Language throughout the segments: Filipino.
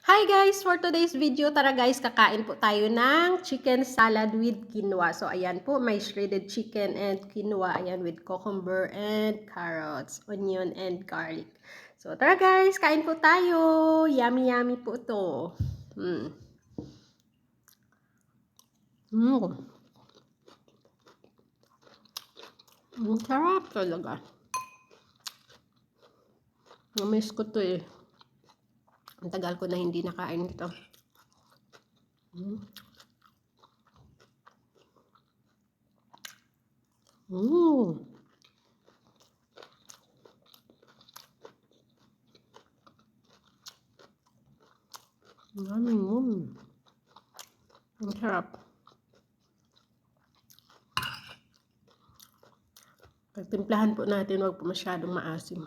Hi guys! For today's video, tara guys, kakain po tayo ng chicken salad with quinoa. So ayan po, may shredded chicken and quinoa. Ayan, with cucumber and carrots, onion and garlic. So tara guys, kain po tayo! Yummy yummy po ito. Sarap talaga. Namiss ko to eh. Ang tagal ko na hindi nakain ito. Ang sarap. Pagtimplahan po natin, huwag po masyadong maasim.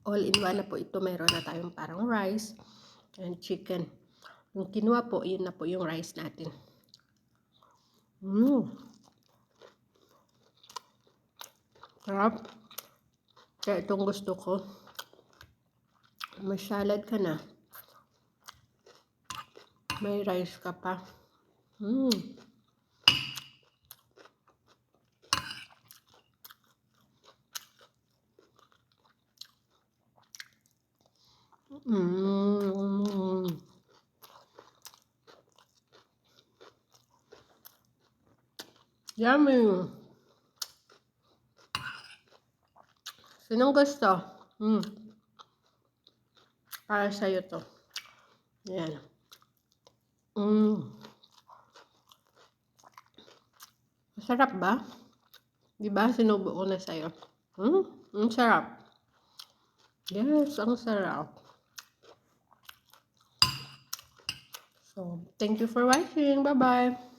All-in-one na po ito. Mayroon na tayong parang rice and chicken. Yung quinoa po, yun na po yung rice natin. Sarap. Kaya itong gusto ko. May salad ka na. May rice ka pa. Yummy! Sinong gusto? Para sa'yo to. Yan. Masarap ba? Diba? Sinubo ko na sa'yo. Ang sarap. Yes, ang sarap. So, thank you for watching. Bye-bye.